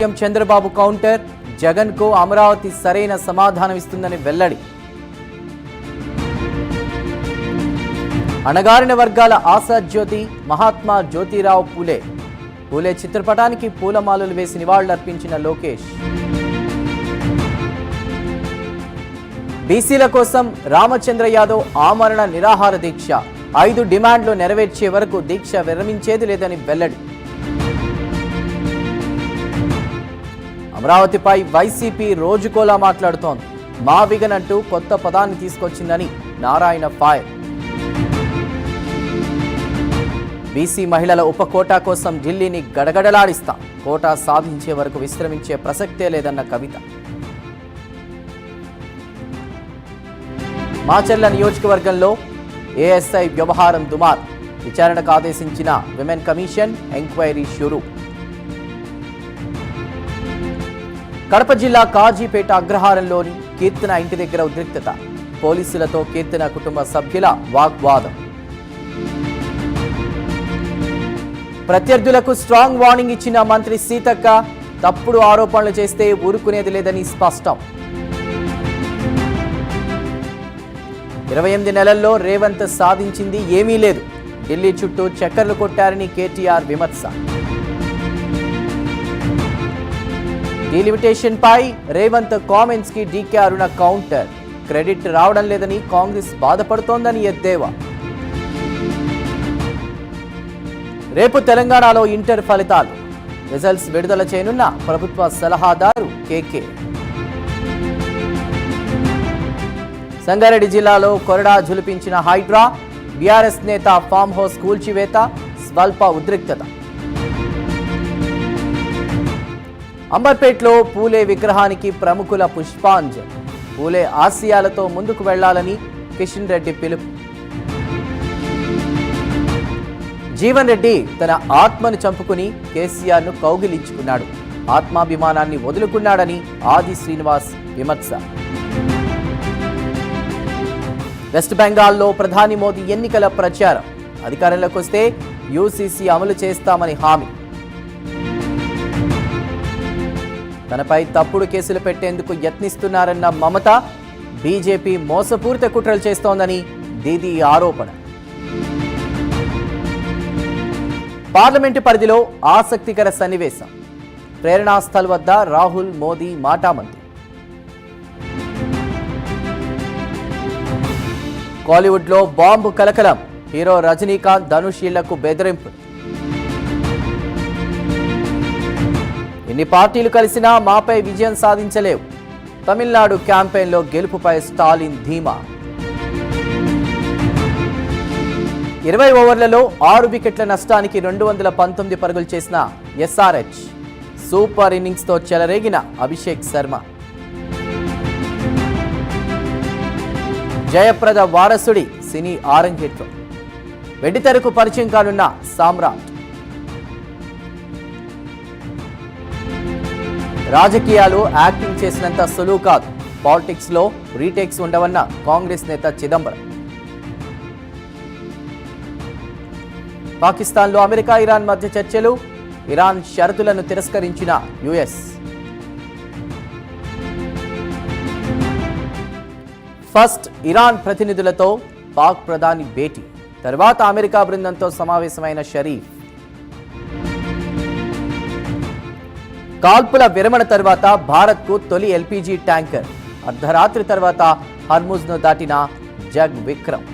CM Chandrababu counter, జగన్కు అమరావతి సరైన సమాధానం ఇస్తుందని వెల్లడి. అణగారిన వర్గాల ఆశాజ్యోతి మహాత్మా జ్యోతిరావు పూలే. పూలే చిత్రపటానికి పూలమాలలు వేసి నివాళులర్పించిన లోకేష్. బీసీల కోసం రామచంద్ర యాదవ్ ఆమరణ నిరాహార దీక్ష. 5 డిమాండ్లు నెరవేర్చే వరకు దీక్ష విరమించేది లేదని వెల్లడి. అమరావతిపై వైసీపీ రోజుకోలా మాట్లాడుతోంది. మా విగన్ అంటూ కొత్త పదాన్ని తీసుకొచ్చిందని నారాయణ ఫైర్. బీసీ మహిళల ఉప కోటా కోసం ఢిల్లీని గడగడలాడిస్తాం, కోటా సాధించే వరకు విశ్రమించే ప్రసక్తే లేదన్న కవిత. మాచర్ల నియోజకవర్గంలో ఏఎస్ఐ వ్యవహారం దుమార్. విచారణకు ఆదేశించిన విమెన్ కమిషన్, ఎంక్వైరీ షురూ. కడప జిల్లా కాజీపేట అగ్రహారంలోని కీర్తన ఇంటి దగ్గర ఉద్రిక్తత. పోలీసులతో కీర్తన కుటుంబ సభ్యుల వాగ్వాదం. ప్రత్యర్థులకు స్ట్రాంగ్ వార్నింగ్ ఇచ్చిన మంత్రి సీతక్క. తప్పుడు ఆరోపణలు చేస్తే ఊరుకునేది లేదని స్పష్టం. 28 నెలల్లో రేవంత్ సాధించింది ఏమీ లేదు. ఢిల్లీ చుట్టూ చక్కర్లు కొట్టారని కేటీఆర్ విమర్శ. డీలిమిటేషన్ పై రేవంత్ కామెంట్స్ కి డీకే అరుణ కౌంటర్. క్రెడిట్ రావడం లేదని కాంగ్రెస్ బాధపడుతోందని ఎద్దేవా. రేపు తెలంగాణలో ఇంటర్ ఫలితాలు. రిజల్ట్స్ విడుదల చేయనున్న ప్రభుత్వ సలహాదారు కేకే. సంగారెడ్డి జిల్లాలో కొరడా జులిపించిన హైడ్రా. బీఆర్ఎస్ నేత ఫామ్ హౌస్ కూల్చివేత, స్వల్ప ఉద్రిక్తత. అంబర్పేట్లో పూలే విగ్రహానికి ప్రముఖుల పుష్పాంజలి. పూలే ఆశయాలతో ముందుకు వెళ్లాలని కిషన్ రెడ్డి పిలుపు. జీవన్ రెడ్డి తన ఆత్మను చంపుకుని కేసీఆర్ ను కౌగిలించుకున్నాడు. ఆత్మాభిమానాన్ని వదులుకున్నాడని ఆది శ్రీనివాస్ విమర్శ. వెస్ట్ బెంగాల్లో ప్రధాని మోదీ ఎన్నికల ప్రచారం. అధికారంలోకి వస్తే యూసీసీ అమలు చేస్తామని హామీ. తనపై తప్పుడు కేసులు పెట్టేందుకు యత్నిస్తున్నారన్న మమత. బీజేపీ మోసపూరిత కుట్రలు చేస్తోందని దీదీ ఆరోపణ. పార్లమెంటు పరిధిలో ఆసక్తికర సన్నివేశం. ప్రేరణాస్థల్ వద్ద రాహుల్ మోదీ మాటామంతి. కాలీవుడ్లో బాంబు కలకలం. హీరో రజనీకాంత్, ధనుష్ ఇళ్లకు బెదిరింపు. ఎన్ని పార్టీలు కలిసినా మాపై విజయం సాధించలేవు. తమిళనాడు క్యాంపెయిన్లో గెలుపుపై స్టాలిన్ ధీమా. 20 ఓవర్లలో 6 వికెట్ల నష్టానికి 219 పరుగులు చేసిన ఎస్ఆర్హెచ్. సూపర్ ఇన్నింగ్స్తో చెలరేగిన అభిషేక్ శర్మ. జయప్రద వారసుడి సినీ ఆరంగేట్రం. వెండితెరకు పరిచయం కానున్న సామ్రాట్. రాజకీయాలు యాక్టింగ్ చేసినంత సులువు కాదు. పాలిటిక్స్ లో రీటేక్స్ ఉండవన్న కాంగ్రెస్ నేత చిదంబరం. పాకిస్తాన్లో అమెరికా ఇరాన్ మధ్య చర్చలు. ఇరాన్ షరతులను తిరస్కరించిన యుఎస్. ఫస్ట్ ఇరాన్ ప్రతినిధులతో పాక్ ప్రధాని భేటీ. తర్వాత అమెరికా బృందంతో సమావేశమైన షరీఫ్. కాల్పుల విరమణ తర్వాత భారత్కు తొలి ఎల్పీజీ ట్యాంకర్. అర్ధరాత్రి తర్వాత హర్ముజ్ను దాటిన జగ్ విక్రమ్.